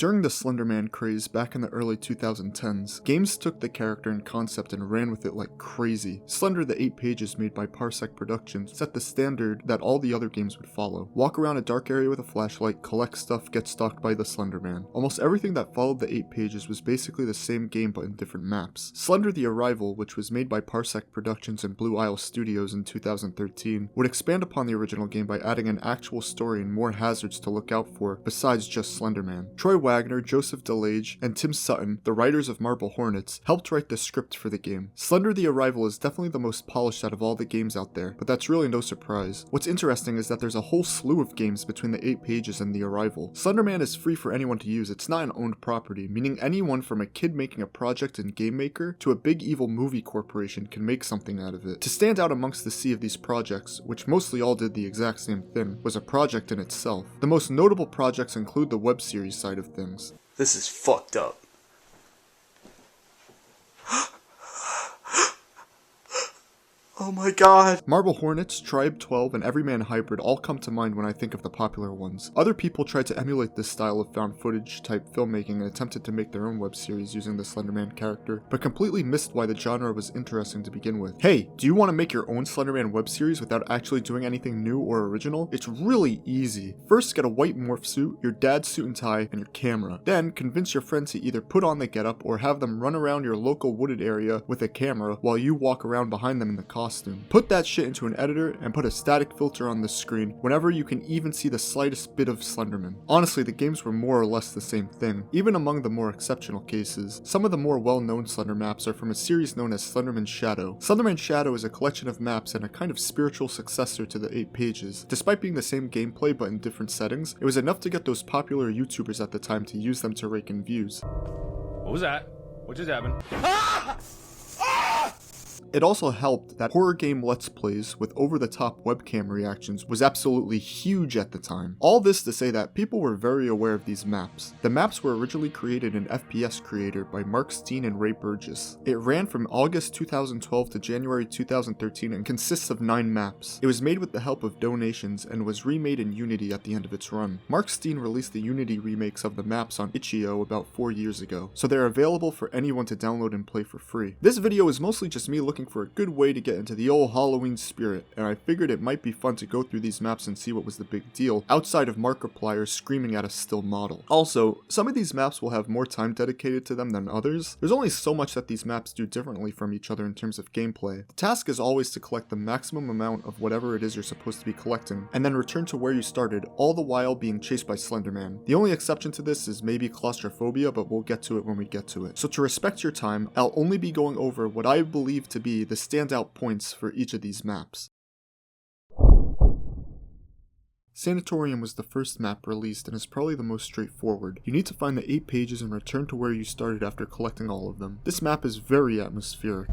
During the Slender Man craze back in the early 2010s, games took the character and concept and ran with it like crazy. Slender the 8 pages made by Parsec Productions set the standard that all the other games would follow. Walk around a dark area with a flashlight, collect stuff, get stalked by the Slender Man. Almost everything that followed the 8 pages was basically the same game but in different maps. Slender the Arrival, which was made by Parsec Productions and Blue Isle Studios in 2013, would expand upon the original game by adding an actual story and more hazards to look out for besides just Slender Man. Troy Wagner, Joseph DeLage, and Tim Sutton, the writers of Marble Hornets, helped write the script for the game. Slender the Arrival is definitely the most polished out of all the games out there, but that's really no surprise. What's interesting is that there's a whole slew of games between the 8 pages and the Arrival. Slender Man is free for anyone to use. It's not an owned property, meaning anyone from a kid making a project in Game Maker to a big evil movie corporation can make something out of it. To stand out amongst the sea of these projects, which mostly all did the exact same thing, was a project in itself. The most notable projects include the web series side of things. This is fucked up. Oh my god. Marble Hornets, Tribe 12, and Everyman Hybrid all come to mind when I think of the popular ones. Other people tried to emulate this style of found footage type filmmaking and attempted to make their own web series using the Slender Man character, but completely missed why the genre was interesting to begin with. Hey, do you want to make your own Slender Man web series without actually doing anything new or original? It's really easy. First, get a white morph suit, your dad's suit and tie, and your camera. Then, convince your friends to either put on the getup or have them run around your local wooded area with a camera while you walk around behind them in the costume. Put that shit into an editor and put a static filter on the screen whenever you can even see the slightest bit of Slenderman. Honestly, the games were more or less the same thing, even among the more exceptional cases. Some of the more well-known Slender maps are from a series known as Slenderman Shadow. Slenderman Shadow is a collection of maps and a kind of spiritual successor to the 8 pages. Despite being the same gameplay but in different settings, it was enough to get those popular YouTubers at the time to use them to rake in views. What was that? What just happened? Ah! Ah! It also helped that horror game Let's Plays with over-the-top webcam reactions was absolutely huge at the time. All this to say that people were very aware of these maps. The maps were originally created in FPS Creator by Mark Steen and Ray Burgess. It ran from August 2012 to January 2013 and consists of 9 maps. It was made with the help of donations and was remade in Unity at the end of its run. Mark Steen released the Unity remakes of the maps on itch.io about 4 years ago, so they're available for anyone to download and play for free. This video is mostly just me looking for a good way to get into the old Halloween spirit, and I figured it might be fun to go through these maps and see what was the big deal, outside of Markiplier screaming at a still model. Also, some of these maps will have more time dedicated to them than others. There's only so much that these maps do differently from each other in terms of gameplay. The task is always to collect the maximum amount of whatever it is you're supposed to be collecting, and then return to where you started, all the while being chased by Slender Man. The only exception to this is maybe Claustrophobia, but we'll get to it when we get to it. So to respect your time, I'll only be going over what I believe to be the standout points for each of these maps. Sanatorium was the first map released and is probably the most straightforward. You need to find the 8 pages and return to where you started after collecting all of them. This map is very atmospheric.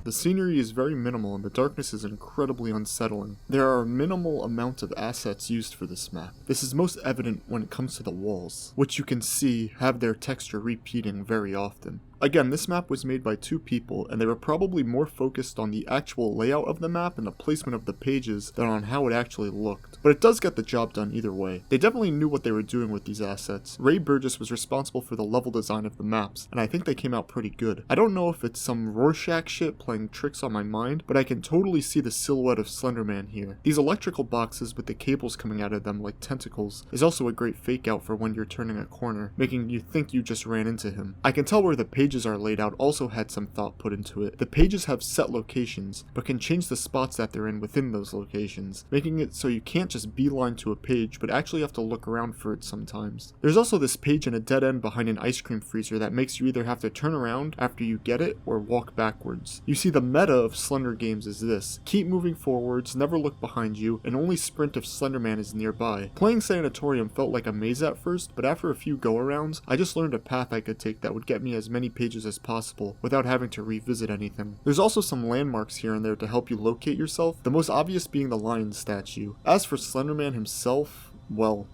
The scenery is very minimal and the darkness is incredibly unsettling. There are a minimal amount of assets used for this map. This is most evident when it comes to the walls, which you can see have their texture repeating very often. Again, this map was made by 2 people, and they were probably more focused on the actual layout of the map and the placement of the pages than on how it actually looked. But it does get the job done either way. They definitely knew what they were doing with these assets. Ray Burgess was responsible for the level design of the maps, and I think they came out pretty good. I don't know if it's some Rorschach shit playing tricks on my mind, but I can totally see the silhouette of Slender Man here. These electrical boxes with the cables coming out of them like tentacles is also a great fake out for when you're turning a corner, making you think you just ran into him. I can tell where the pages are laid out also had some thought put into it. The pages have set locations, but can change the spots that they're in within those locations, making it so you can't just beeline to a page, but actually have to look around for it sometimes. There's also this page in a dead end behind an ice cream freezer that makes you either have to turn around after you get it, or walk backwards. You see, the meta of Slender games is this: keep moving forwards, never look behind you, and only sprint if Slender Man is nearby. Playing Sanatorium felt like a maze at first, but after a few go-arounds, I just learned a path I could take that would get me as many pages as possible without having to revisit anything. There's also some landmarks here and there to help you locate yourself, the most obvious being the lion statue. As for Slender Man himself, well,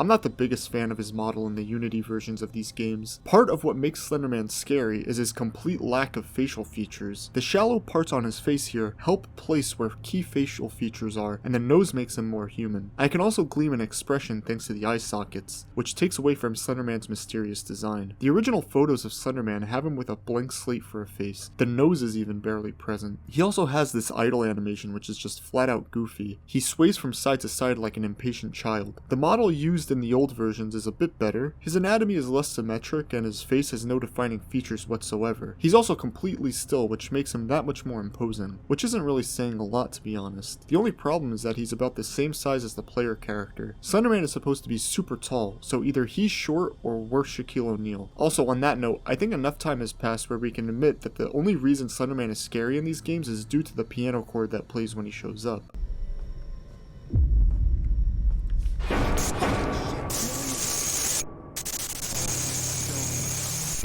I'm not the biggest fan of his model in the Unity versions of these games. Part of what makes Slender Man scary is his complete lack of facial features. The shallow parts on his face here help place where key facial features are, and the nose makes him more human. I can also glean an expression thanks to the eye sockets, which takes away from Slender Man's mysterious design. The original photos of Slender Man have him with a blank slate for a face. The nose is even barely present. He also has this idle animation which is just flat out goofy. He sways from side to side like an impatient child. The model used in the old versions is a bit better. His anatomy is less symmetric and his face has no defining features whatsoever. He's also completely still, which makes him that much more imposing, which isn't really saying a lot to be honest. The only problem is that he's about the same size as the player character. Slender Man is supposed to be super tall, so either he's short or we're Shaquille O'Neal. Also, on that note, I think enough time has passed where we can admit that the only reason Slender Man is scary in these games is due to the piano chord that plays when he shows up.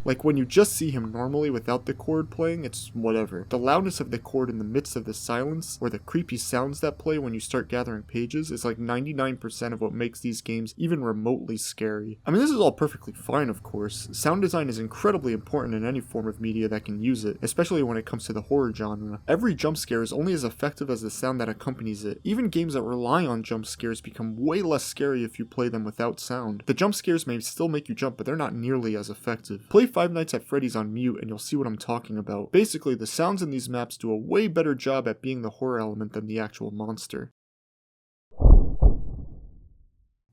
Like when you just see him normally without the chord playing, it's whatever. The loudness of the chord in the midst of the silence, or the creepy sounds that play when you start gathering pages, is like 99% of what makes these games even remotely scary. I mean, this is all perfectly fine, of course. Sound design is incredibly important in any form of media that can use it, especially when it comes to the horror genre. Every jump scare is only as effective as the sound that accompanies it. Even games that rely on jump scares become way less scary if you play them without sound. The jump scares may still make you jump, but they're not nearly as effective. Play Five Nights at Freddy's on mute and you'll see what I'm talking about. Basically, the sounds in these maps do a way better job at being the horror element than the actual monster.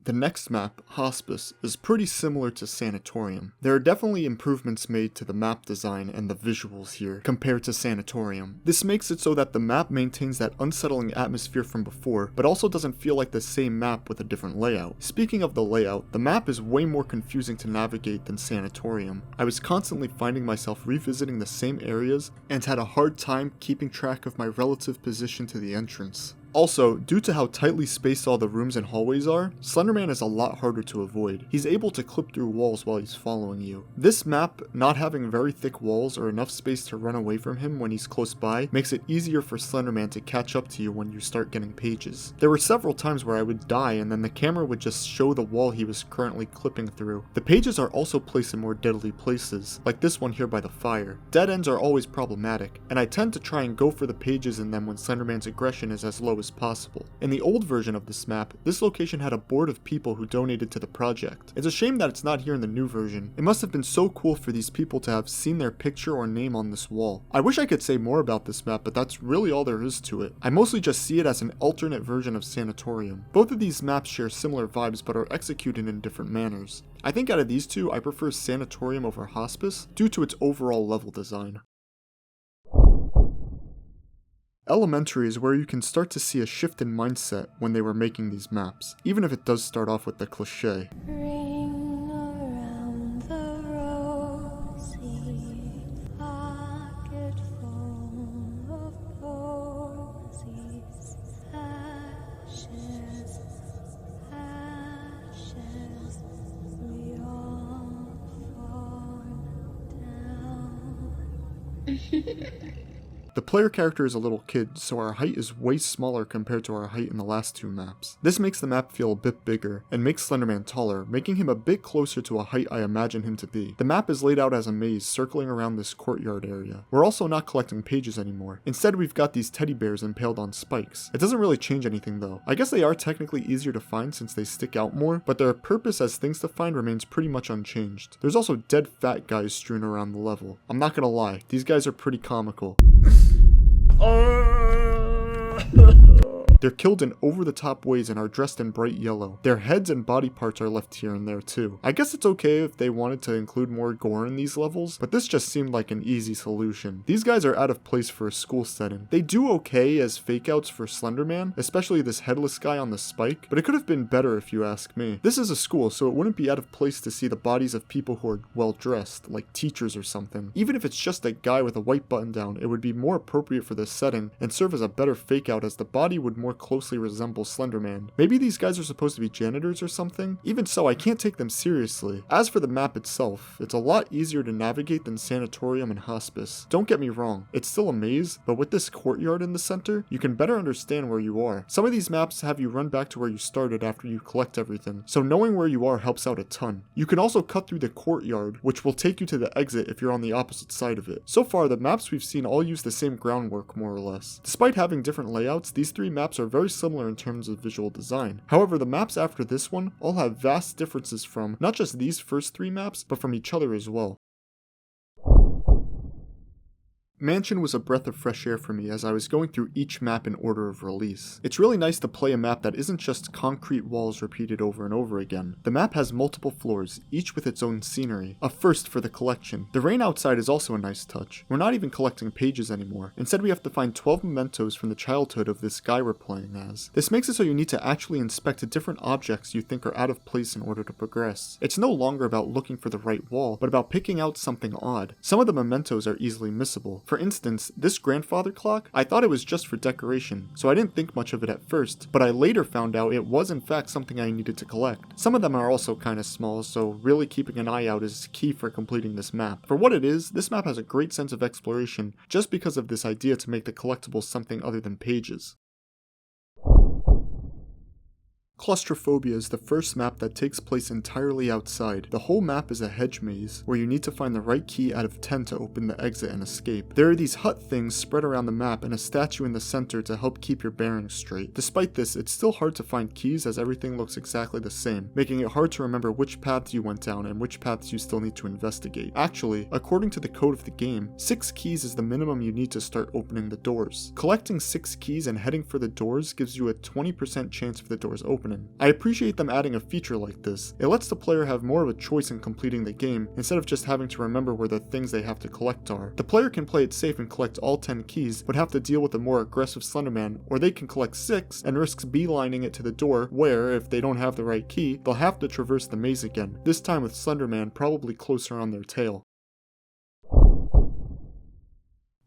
The next map, Hospice, is pretty similar to Sanatorium. There are definitely improvements made to the map design and the visuals here compared to Sanatorium. This makes it so that the map maintains that unsettling atmosphere from before, but also doesn't feel like the same map with a different layout. Speaking of the layout, the map is way more confusing to navigate than Sanatorium. I was constantly finding myself revisiting the same areas and had a hard time keeping track of my relative position to the entrance. Also, due to how tightly spaced all the rooms and hallways are, Slender Man is a lot harder to avoid. He's able to clip through walls while he's following you. This map, not having very thick walls or enough space to run away from him when he's close by, makes it easier for Slender Man to catch up to you when you start getting pages. There were several times where I would die and then the camera would just show the wall he was currently clipping through. The pages are also placed in more deadly places, like this one here by the fire. Dead ends are always problematic, and I tend to try and go for the pages in them when Slender Man's aggression is as low as possible. In the old version of this map, this location had a board of people who donated to the project. It's a shame that it's not here in the new version. It must have been so cool for these people to have seen their picture or name on this wall. I wish I could say more about this map, but that's really all there is to it. I mostly just see it as an alternate version of Sanatorium. Both of these maps share similar vibes but are executed in different manners. I think out of these two, I prefer Sanatorium over Hospice due to its overall level design. Elementary is where you can start to see a shift in mindset when they were making these maps, even if it does start off with the cliché. Ring around the rosy pocket full of posies, ashes, ashes, we all fall down. The player character is a little kid, so our height is way smaller compared to our height in the last two maps. This makes the map feel a bit bigger, and makes Slender Man taller, making him a bit closer to a height I imagine him to be. The map is laid out as a maze circling around this courtyard area. We're also not collecting pages anymore. Instead, we've got these teddy bears impaled on spikes. It doesn't really change anything though. I guess they are technically easier to find since they stick out more, but their purpose as things to find remains pretty much unchanged. There's also dead fat guys strewn around the level. I'm not gonna lie, these guys are pretty comical. They're killed in over-the-top ways and are dressed in bright yellow. Their heads and body parts are left here and there too. I guess it's okay if they wanted to include more gore in these levels, but this just seemed like an easy solution. These guys are out of place for a school setting. They do okay as fake-outs for Slender Man, especially this headless guy on the spike, but it could have been better if you ask me. This is a school, so it wouldn't be out of place to see the bodies of people who are well-dressed, like teachers or something. Even if it's just a guy with a white button down, it would be more appropriate for this setting and serve as a better fake-out as the body would more more closely resemble Slender Man. Maybe these guys are supposed to be janitors or something? Even so, I can't take them seriously. As for the map itself, it's a lot easier to navigate than Sanatorium and Hospice. Don't get me wrong, it's still a maze, but with this courtyard in the center, you can better understand where you are. Some of these maps have you run back to where you started after you collect everything, so knowing where you are helps out a ton. You can also cut through the courtyard, which will take you to the exit if you're on the opposite side of it. So far, the maps we've seen all use the same groundwork more or less. Despite having different layouts, these three maps are very similar in terms of visual design. However, the maps after this one all have vast differences from not just these first three maps, but from each other as well. Mansion was a breath of fresh air for me as I was going through each map in order of release. It's really nice to play a map that isn't just concrete walls repeated over and over again. The map has multiple floors, each with its own scenery, a first for the collection. The rain outside is also a nice touch. We're not even collecting pages anymore. Instead, we have to find 12 mementos from the childhood of this guy we're playing as. This makes it so you need to actually inspect different objects you think are out of place in order to progress. It's no longer about looking for the right wall, but about picking out something odd. Some of the mementos are easily missable. For instance, this grandfather clock, I thought it was just for decoration, so I didn't think much of it at first, but I later found out it was in fact something I needed to collect. Some of them are also kinda small, so really keeping an eye out is key for completing this map. For what it is, this map has a great sense of exploration, just because of this idea to make the collectibles something other than pages. Claustrophobia is the first map that takes place entirely outside. The whole map is a hedge maze, where you need to find the right key out of 10 to open the exit and escape. There are these hut things spread around the map and a statue in the center to help keep your bearings straight. Despite this, it's still hard to find keys as everything looks exactly the same, making it hard to remember which paths you went down and which paths you still need to investigate. Actually, according to the code of the game, 6 keys is the minimum you need to start opening the doors. Collecting 6 keys and heading for the doors gives you a 20% chance of the doors opening. I appreciate them adding a feature like this. It lets the player have more of a choice in completing the game, instead of just having to remember where the things they have to collect are. The player can play it safe and collect all 10 keys, but have to deal with a more aggressive Slender Man, or they can collect 6 and risk beelining it to the door, where, if they don't have the right key, they'll have to traverse the maze again, this time with Slender Man probably closer on their tail.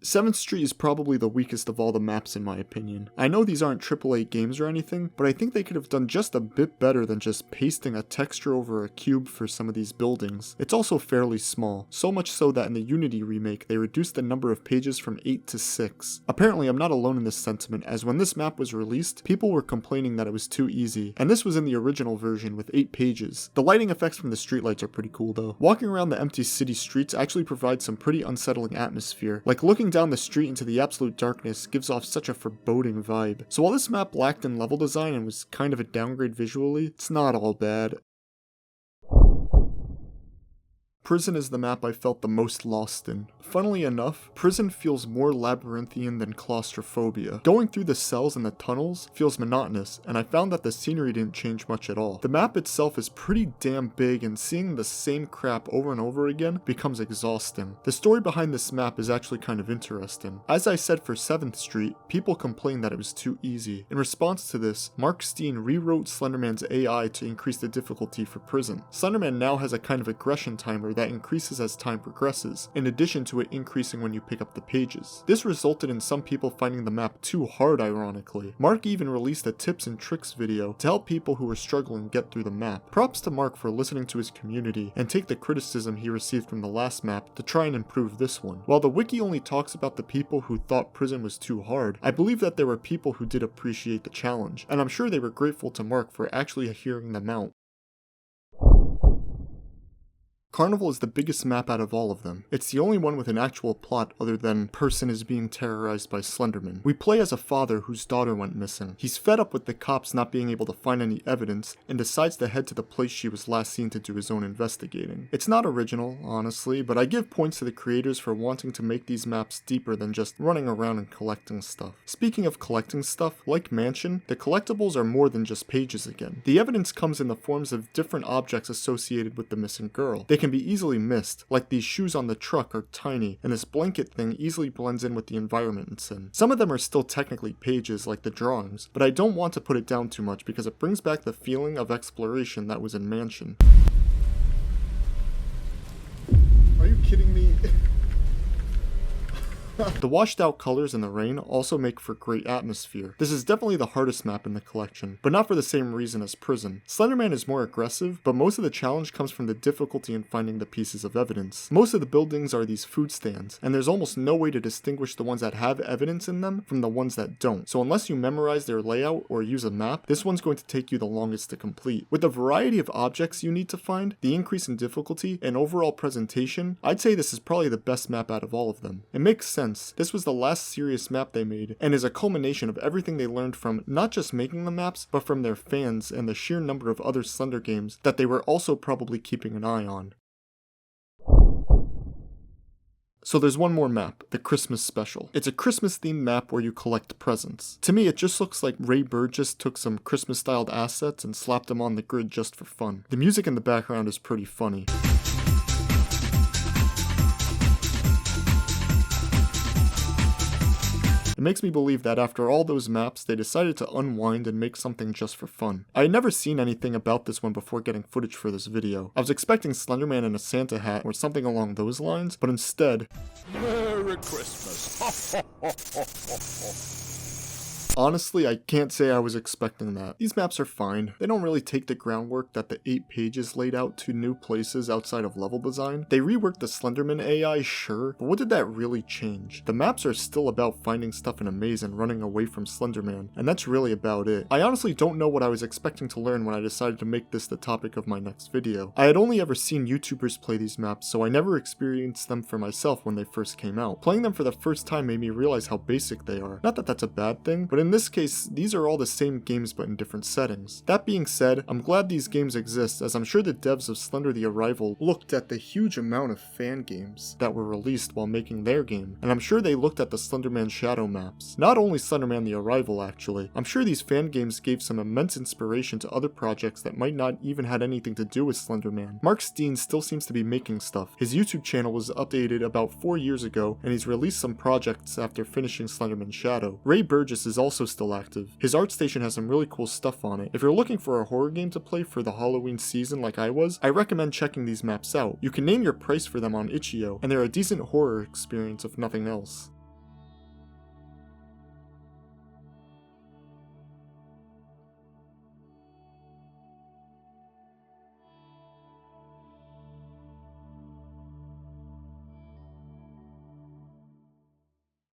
7th Street is probably the weakest of all the maps in my opinion. I know these aren't AAA games or anything, but I think they could have done just a bit better than just pasting a texture over a cube for some of these buildings. It's also fairly small, so much so that in the Unity remake they reduced the number of pages from 8 to 6. Apparently I'm not alone in this sentiment, as when this map was released, people were complaining that it was too easy, and this was in the original version with 8 pages. The lighting effects from the streetlights are pretty cool though. Walking around the empty city streets actually provides some pretty unsettling atmosphere, like looking down the street into the absolute darkness gives off such a foreboding vibe. So while this map lacked in level design and was kind of a downgrade visually, it's not all bad. Prison is the map I felt the most lost in. Funnily enough, Prison feels more labyrinthian than Claustrophobia. Going through the cells and the tunnels feels monotonous, and I found that the scenery didn't change much at all. The map itself is pretty damn big, and seeing the same crap over and over again becomes exhausting. The story behind this map is actually kind of interesting. As I said for 7th Street, people complained that it was too easy. In response to this, Mark Steen rewrote Slender Man's AI to increase the difficulty for Prison. Slender Man now has a kind of aggression timer that increases as time progresses, in addition to it increasing when you pick up the pages. This resulted in some people finding the map too hard, ironically. Mark even released a tips and tricks video to help people who were struggling get through the map. Props to Mark for listening to his community and take the criticism he received from the last map to try and improve this one. While the wiki only talks about the people who thought Prison was too hard, I believe that there were people who did appreciate the challenge, and I'm sure they were grateful to Mark for actually hearing them out. Carnival is the biggest map out of all of them. It's the only one with an actual plot other than person is being terrorized by Slenderman. We play as a father whose daughter went missing. He's fed up with the cops not being able to find any evidence and decides to head to the place she was last seen to do his own investigating. It's not original, honestly, but I give points to the creators for wanting to make these maps deeper than just running around and collecting stuff. Speaking of collecting stuff, like Mansion, the collectibles are more than just pages again. The evidence comes in the forms of different objects associated with the missing girl. They can be easily missed, like these shoes on the truck are tiny, and this blanket thing easily blends in with the environment it's in. Some of them are still technically pages, like the drawings, but I don't want to put it down too much because it brings back the feeling of exploration that was in Mansion. Are you kidding me? The washed out colors in the rain also make for great atmosphere. This is definitely the hardest map in the collection, but not for the same reason as Prison. Slender Man is more aggressive, but most of the challenge comes from the difficulty in finding the pieces of evidence. Most of the buildings are these food stands, and there's almost no way to distinguish the ones that have evidence in them from the ones that don't. So unless you memorize their layout or use a map, this one's going to take you the longest to complete. With the variety of objects you need to find, the increase in difficulty, and overall presentation, I'd say this is probably the best map out of all of them. It makes sense. This was the last serious map they made, and is a culmination of everything they learned from not just making the maps, but from their fans and the sheer number of other Slender games that they were also probably keeping an eye on. So there's one more map, the Christmas Special. It's a Christmas themed map where you collect presents. To me, it just looks like Ray Burgess took some Christmas styled assets and slapped them on the grid just for fun. The music in the background is pretty funny. It makes me believe that after all those maps, they decided to unwind and make something just for fun. I had never seen anything about this one before getting footage for this video. I was expecting Slender Man in a Santa hat or something along those lines, but instead... Merry Christmas. Honestly, I can't say I was expecting that. These maps are fine. They don't really take the groundwork that the 8 pages laid out to new places outside of level design. They reworked the Slenderman AI, sure, but what did that really change? The maps are still about finding stuff in a maze and running away from Slenderman, and that's really about it. I honestly don't know what I was expecting to learn when I decided to make this the topic of my next video. I had only ever seen YouTubers play these maps, so I never experienced them for myself when they first came out. Playing them for the first time made me realize how basic they are. Not that that's a bad thing, but in this case, these are all the same games but in different settings. That being said, I'm glad these games exist, as I'm sure the devs of Slender the Arrival looked at the huge amount of fan games that were released while making their game, and I'm sure they looked at the Slenderman Shadow maps. Not only Slenderman the Arrival actually, I'm sure these fan games gave some immense inspiration to other projects that might not even had anything to do with Slenderman. Mark Steen still seems to be making stuff. His YouTube channel was updated about 4 years ago, and he's released some projects after finishing Slenderman Shadow. Ray Burgess is also still active. His art station has some really cool stuff on it. If you're looking for a horror game to play for the Halloween season like I was, I recommend checking these maps out. You can name your price for them on itch.io, and they're a decent horror experience if nothing else.